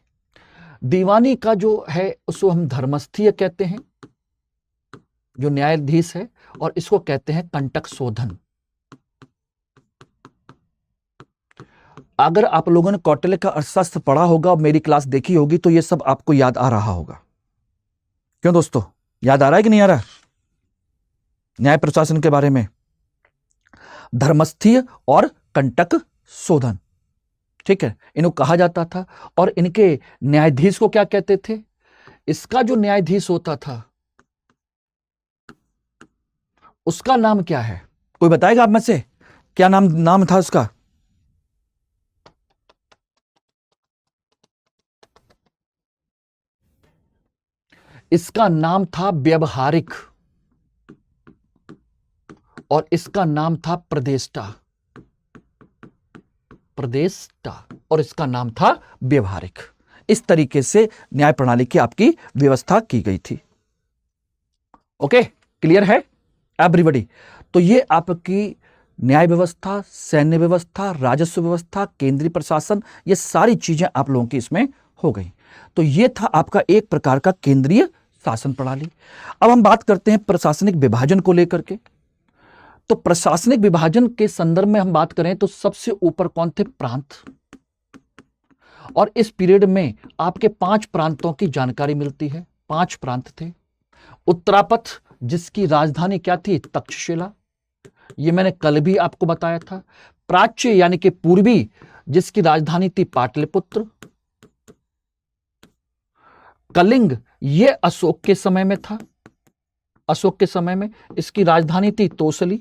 दीवानी का जो है उसको हम धर्मस्थीय कहते हैं, जो न्यायाधीश है, और इसको कहते हैं कंटक शोधन। अगर आप लोगों ने कौटिल्य का अर्थशास्त्र पढ़ा होगा और मेरी क्लास देखी होगी तो ये सब आपको याद आ रहा होगा। क्यों दोस्तों, याद आ रहा है कि नहीं आ रहा? न्याय प्रशासन के बारे में धर्मस्थीय और कंटक शोधन। ठीक है, इनको कहा जाता था। और इनके न्यायाधीश को क्या कहते थे? इसका जो न्यायाधीश होता था उसका नाम क्या है? कोई बताएगा आप में से? क्या नाम था उसका? इसका नाम था व्यवहारिक, और इसका नाम था प्रदेष्टा। प्रदेष्टा, और इसका नाम था व्यवहारिक। इस तरीके से न्याय प्रणाली की आपकी व्यवस्था की गई थी। ओके, क्लियर है एवरीबॉडी? तो ये आपकी न्याय व्यवस्था, सैन्य व्यवस्था, राजस्व व्यवस्था, केंद्रीय प्रशासन, ये सारी चीजें आप लोगों की इसमें हो गई। तो ये था आपका एक प्रकार का केंद्रीय शासन प्रणाली। अब हम बात करते हैं प्रशासनिक विभाजन को लेकर के। तो प्रशासनिक विभाजन के संदर्भ में हम बात करें तो सबसे ऊपर कौन थे? प्रांत। और इस पीरियड में आपके 5 प्रांतों की जानकारी मिलती है। 5 प्रांत थे। उत्तरापथ, जिसकी राजधानी क्या थी? तक्षशिला, ये मैंने कल भी आपको बताया था। प्राच्य यानी कि पूर्वी, जिसकी राजधानी थी पाटलिपुत्र। कलिंग, ये अशोक के समय में था। अशोक के समय में इसकी राजधानी थी तोसली।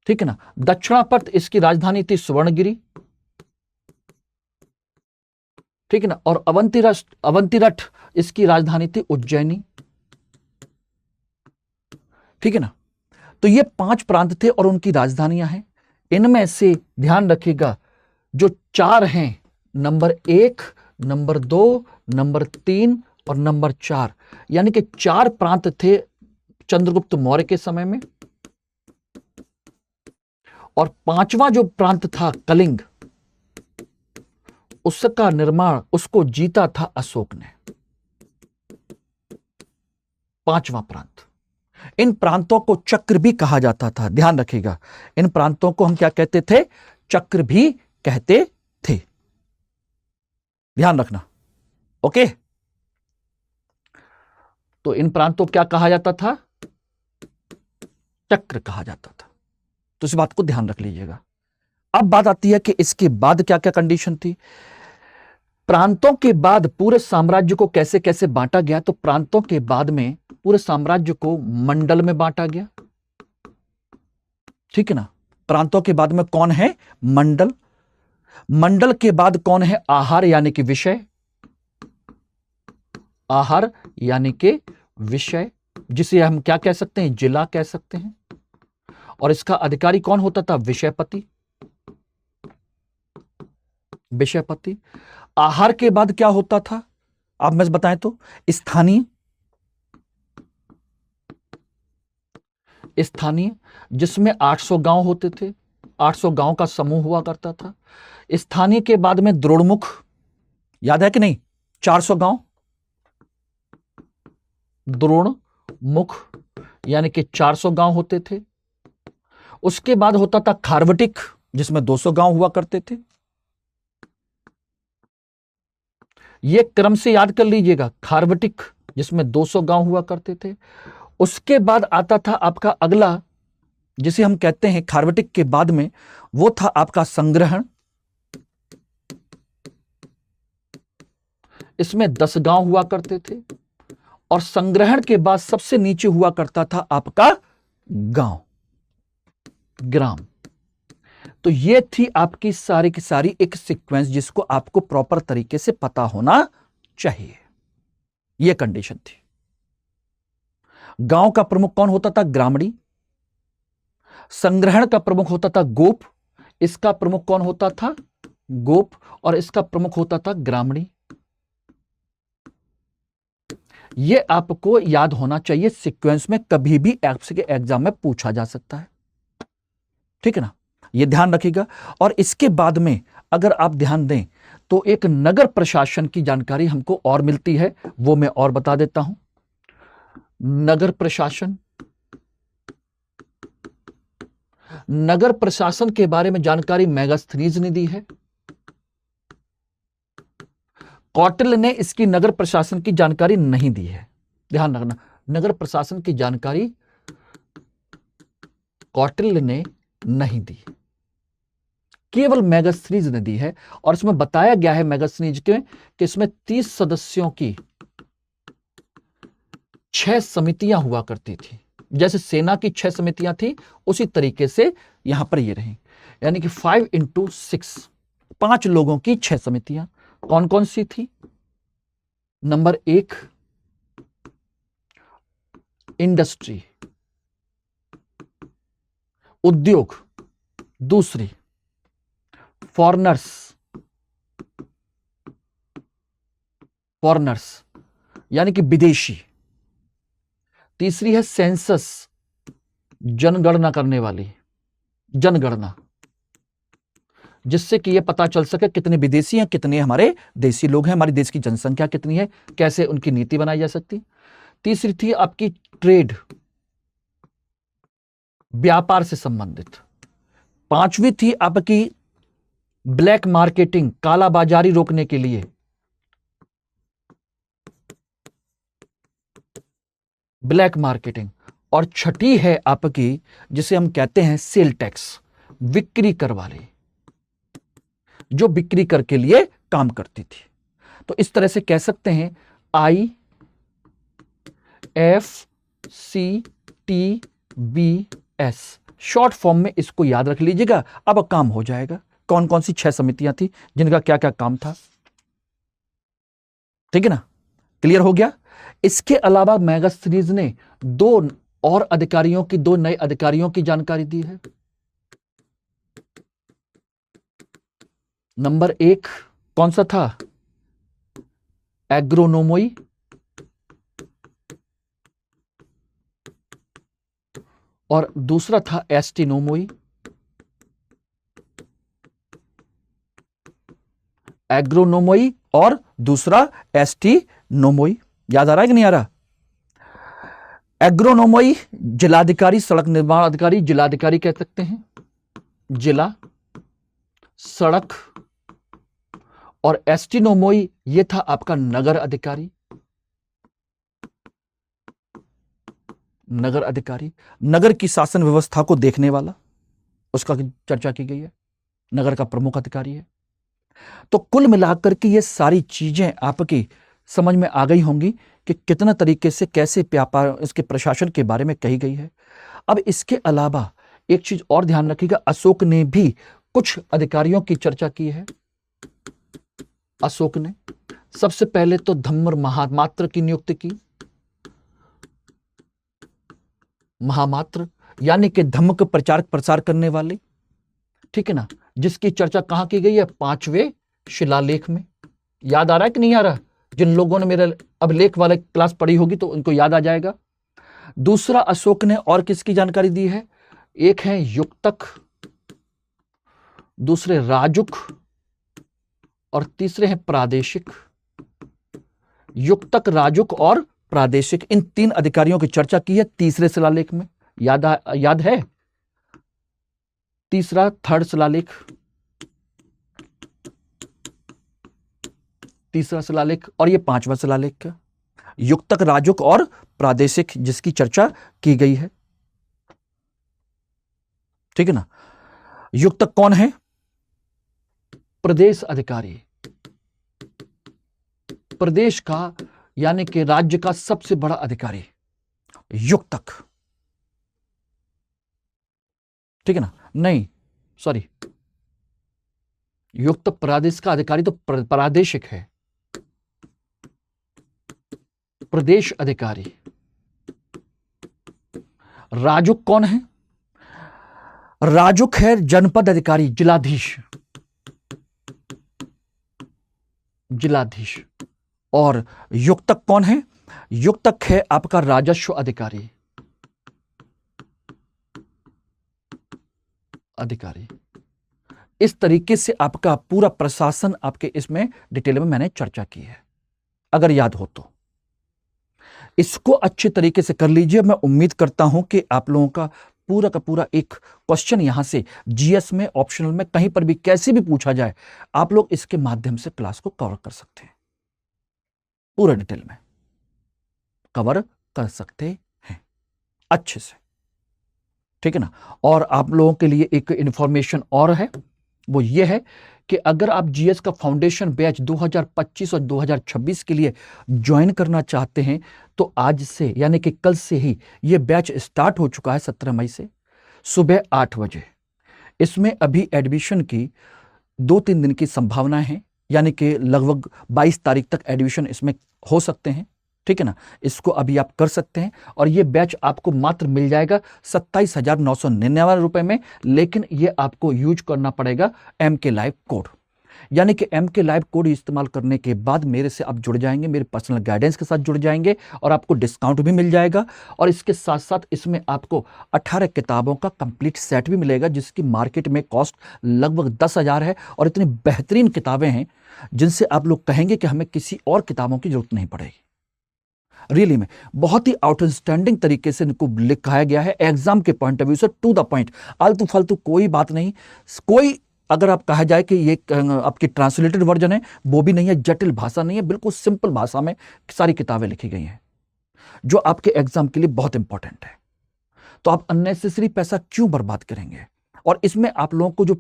ठीक है ना। दक्षिणापथ, इसकी राजधानी थी सुवर्णगिरी। ठीक है ना। और अवंतीरठ, इसकी राजधानी थी उज्जैनी। ठीक है ना। तो ये 5 प्रांत थे और उनकी राजधानियां हैं। इनमें से ध्यान रखिएगा जो 4 हैं, नंबर 1, नंबर 2, नंबर 3 और नंबर 4, यानी कि 4 प्रांत थे चंद्रगुप्त मौर्य के समय में। और 5वां जो प्रांत था कलिंग, उसका निर्माण, उसको जीता था अशोक ने। 5वां प्रांत। इन प्रांतों को चक्र भी कहा जाता था, ध्यान रखिएगा। इन प्रांतों को हम क्या कहते थे? चक्र भी कहते थे, ध्यान रखना। ओके, तो इन प्रांतों को क्या कहा जाता था? चक्र कहा जाता था। तो इस बात को ध्यान रख लीजिएगा। अब बात आती है कि इसके बाद क्या क्या कंडीशन थी। प्रांतों के बाद पूरे साम्राज्य को कैसे कैसे बांटा गया? तो प्रांतों के बाद में पूरे साम्राज्य को मंडल में बांटा गया, ठीक है ना। प्रांतों के बाद में कौन है? मंडल। मंडल के बाद कौन है? आहार यानी कि विषय। आहार यानी कि विषय, जिसे हम क्या कह सकते हैं? जिला कह सकते हैं। और इसका अधिकारी कौन होता था? विषयपति। विषयपति। आहार के बाद क्या होता था? आप मैं बताएं तो स्थानीय। स्थानीय जिसमें 800 गांव होते थे, 800 गांव का समूह हुआ करता था। स्थानीय के बाद में द्रोणमुख, याद है कि नहीं? 400 गांव। द्रोणमुख यानी कि 400 गांव होते थे। उसके बाद होता था खारवटिक, जिसमें 200 गांव हुआ करते थे। यह क्रम से याद कर लीजिएगा, खारवटिक जिसमें 200 गांव हुआ करते थे। उसके बाद आता था आपका अगला, जिसे हम कहते हैं खारवटिक के बाद में, वो था आपका संग्रहण। इसमें 10 गांव हुआ करते थे। और संग्रहण के बाद सबसे नीचे हुआ करता था आपका गांव, ग्राम। तो ये थी आपकी सारी की सारी एक सीक्वेंस, जिसको आपको प्रॉपर तरीके से पता होना चाहिए। यह कंडीशन थी। गांव का प्रमुख कौन होता था? ग्रामणी। संग्रहण का प्रमुख होता था गोप। इसका प्रमुख कौन होता था? गोप। और इसका प्रमुख होता था ग्रामणी। यह आपको याद होना चाहिए सीक्वेंस में, कभी भी आपसे एग्जाम में पूछा जा सकता है, ठीक है ना। यह ध्यान रखिएगा। और इसके बाद में अगर आप ध्यान दें तो एक नगर प्रशासन की जानकारी हमको और मिलती है, वो मैं और बता देता हूं। नगर प्रशासन, नगर प्रशासन के बारे में जानकारी मेगास्थनीज ने दी है। कौटिल्य ने इसकी नगर प्रशासन की जानकारी नहीं दी है, ध्यान रखना। नगर प्रशासन की जानकारी कौटिल्य ने नहीं दी, केवल मेगास्थनीज ने दी है। और इसमें बताया गया है मेगास्थनीज के कि इसमें 30 सदस्यों की 6 समितियां हुआ करती थी। जैसे सेना की 6 समितियां थी, उसी तरीके से यहां पर ये रही, यानी कि 5 into 6, 5 लोगों की 6 समितियां। कौन कौन सी थी? नंबर 1 इंडस्ट्री, उद्योग। दूसरी फॉरेनर्स, फॉरेनर्स यानी कि विदेशी। तीसरी है सेंसस, जनगणना करने वाली, जनगणना, जिससे कि यह पता चल सके कितने विदेशी हैं, कितने हमारे देशी लोग हैं, हमारे देश की जनसंख्या कितनी है, कैसे उनकी नीति बनाई जा सकती। तीसरी थी आपकी ट्रेड, व्यापार से संबंधित। 5वीं थी आपकी ब्लैक मार्केटिंग, काला बाजारी रोकने के लिए। Black marketing. और 6ठी है आपकी जिसे हम कहते हैं सेल टैक्स, बिक्री कर वाली, जो बिक्री कर के लिए काम करती थी। तो इस तरह से कह सकते हैं IFCTBS, शॉर्ट फॉर्म में इसको याद रख लीजिएगा। अब काम हो जाएगा। कौन कौन सी 6 समितियां थी, जिनका क्या क्या काम था, ठीक है ना। क्लियर हो गया। इसके अलावा मेगास्थनीज ने 2 और अधिकारियों की, 2 नए अधिकारियों की जानकारी दी है। नंबर 1 कौन सा था? एग्रोनोमोई, और दूसरा था एस्टिनोमोई। एग्रोनोमोई और दूसरा एस्टिनोमोई। याद आ रहा है कि नहीं आ रहा? एग्रोनोमोई जिलाधिकारी, सड़क निर्माण अधिकारी, जिलाधिकारी कह सकते हैं, जिला सड़क। और एस्टिनोमोई ये था आपका नगर अधिकारी, नगर अधिकारी, नगर की शासन व्यवस्था को देखने वाला, उसका चर्चा की गई है, नगर का प्रमुख अधिकारी है। तो कुल मिलाकर के ये सारी चीजें आपकी समझ में आ गई होंगी कि कितना तरीके से कैसे व्यापार इसके प्रशासन के बारे में कही गई है। अब इसके अलावा एक चीज और ध्यान रखिएगा, अशोक ने भी कुछ अधिकारियों की चर्चा की है। अशोक ने सबसे पहले तो धम्म महामात्र की नियुक्ति की। महामात्र यानी कि धम्म का प्रचार प्रसार करने वाले, ठीक है ना, जिसकी चर्चा कहां की गई है? 5वें शिलालेख में। याद आ रहा है कि नहीं आ रहा? जिन लोगों ने मेरा अब लेख वाले क्लास पढ़ी होगी तो उनको याद आ जाएगा। दूसरा अशोक ने और किसकी जानकारी दी है? एक है युक्तक, दूसरे राजुक, और तीसरे हैं प्रादेशिक। युक्तक, राजुक और प्रादेशिक, इन 3 अधिकारियों की चर्चा की है तीसरे शिलालेख में। याद है? तीसरा, थर्ड शिलालेख, तीसरा शिलालेख, और ये 5वां शिलालेख का युक्तक, राजुक और प्रादेशिक, जिसकी चर्चा की गई है, ठीक है ना। युक्तक कौन है? प्रदेश अधिकारी, प्रदेश का यानी कि राज्य का सबसे बड़ा अधिकारी युक्तक, ठीक है ना। नहीं, सॉरी, युक्त प्रदेश का अधिकारी तो प्रादेशिक है, प्रदेश अधिकारी। राजुक कौन है? राजुक है जनपद अधिकारी, जिलाधीश, जिलाधीश। और युक्तक कौन है? युक्तक है आपका राजस्व अधिकारी, अधिकारी। इस तरीके से आपका पूरा प्रशासन आपके इसमें डिटेल में मैंने चर्चा की है, अगर याद हो तो। इसको अच्छे तरीके से कर लीजिए। मैं उम्मीद करता हूं कि आप लोगों का पूरा एक क्वेश्चन यहां से जीएस में, ऑप्शनल में, कहीं पर भी कैसे भी पूछा जाए, आप लोग इसके माध्यम से क्लास को कवर कर सकते हैं, पूरा डिटेल में कवर कर सकते हैं अच्छे से, ठीक है ना। और आप लोगों के लिए एक इंफॉर्मेशन और है, वो ये है कि अगर आप जीएस का फाउंडेशन बैच 2025 और 2026 के लिए ज्वाइन करना चाहते हैं तो आज से यानी कि कल से ही ये बैच स्टार्ट हो चुका है, 17 मई से सुबह 8 बजे। इसमें अभी एडमिशन की 2-3 दिन की संभावना है, यानी कि लगभग 22 तारीख तक एडमिशन इसमें हो सकते हैं, ठीक है ना। इसको अभी आप कर सकते हैं और ये बैच आपको मात्र मिल जाएगा 27,999 रुपए में, लेकिन ये आपको यूज करना पड़ेगा MK लाइव कोड। यानी कि MK लाइव कोड इस्तेमाल करने के बाद मेरे से आप जुड़ जाएंगे, मेरे पर्सनल गाइडेंस के साथ जुड़ जाएंगे और आपको डिस्काउंट भी मिल जाएगा। और इसके साथ साथ इसमें आपको 18 किताबों का कंप्लीट सेट भी मिलेगा, जिसकी मार्केट में कॉस्ट लगभग 10,000 है। और इतनी बेहतरीन किताबें हैं जिनसे आप लोग कहेंगे कि हमें किसी और किताबों की जरूरत नहीं पड़ेगी। रियली में बहुत ही आउटस्टैंडिंग तरीके से इनको लिखाया गया है, एग्जाम के पॉइंट ऑफ व्यू से, टू द पॉइंट, आलतू फालतू कोई बात नहीं। कोई अगर आप कहा जाए कि ये आपकी ट्रांसलेटेड वर्जन है, वो भी नहीं है, जटिल भाषा नहीं है, बिल्कुल सिंपल भाषा में सारी किताबें लिखी गई हैं जो आपके एग्जाम के लिए बहुत इंपॉर्टेंट है। तो आप अननेसेसरी पैसा क्यों बर्बाद करेंगे? और इसमें आप लोगों को जो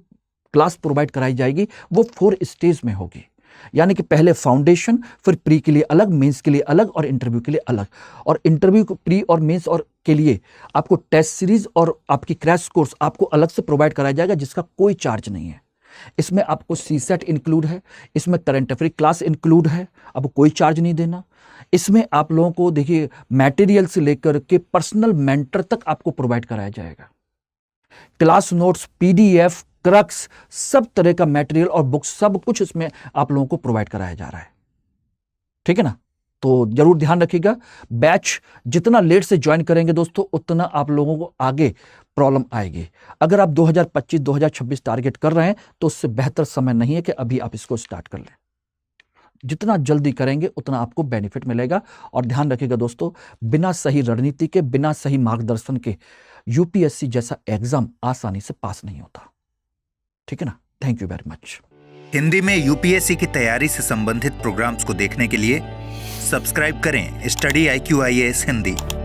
क्लास प्रोवाइड कराई जाएगी वो 4 स्टेज में होगी, यानी कि पहले फाउंडेशन, फिर प्री के लिए अलग, मेंस के लिए अलग और इंटरव्यू के लिए अलग। और इंटरव्यू, प्री और मेंस और के लिए आपको टेस्ट सीरीज और आपकी क्रैश कोर्स आपको अलग से प्रोवाइड कराया जाएगा, जिसका कोई चार्ज नहीं है। इसमें आपको सीसेट इंक्लूड है, इसमें करंट अफेयर क्लास इंक्लूड है, आपको कोई चार्ज नहीं देना। इसमें आप लोगों को देखिए मटेरियल से लेकर के पर्सनल मेंटर तक आपको प्रोवाइड कराया जाएगा। क्लास नोट्स, PDF, क्रक्स, सब तरह का मटेरियल और बुक्स, सब कुछ इसमें आप लोगों को प्रोवाइड कराया जा रहा है। ठीक है ना? तो जरूर ध्यान रखिएगा। बैच जितना लेट से ज्वाइन करेंगे दोस्तों, उतना आप लोगों को आगे प्रॉब्लम आएगी। अगर आप 2025-2026 टारगेट कर रहे हैं तो उससे बेहतर समय नहीं है कि अभी आप इसको स्टार्ट कर लें। जितना जल्दी करेंगे उतना आपको बेनिफिट मिलेगा। और ध्यान रखिएगा दोस्तों, बिना सही रणनीति के, बिना सही मार्गदर्शन के यूपीएससी जैसा एग्जाम आसानी से पास नहीं होता। ठीक है ना? Thank you very much. Hindi में यूपीएससी की तैयारी से संबंधित प्रोग्राम्स को देखने के लिए सब्सक्राइब करें स्टडी IQ IAS हिंदी।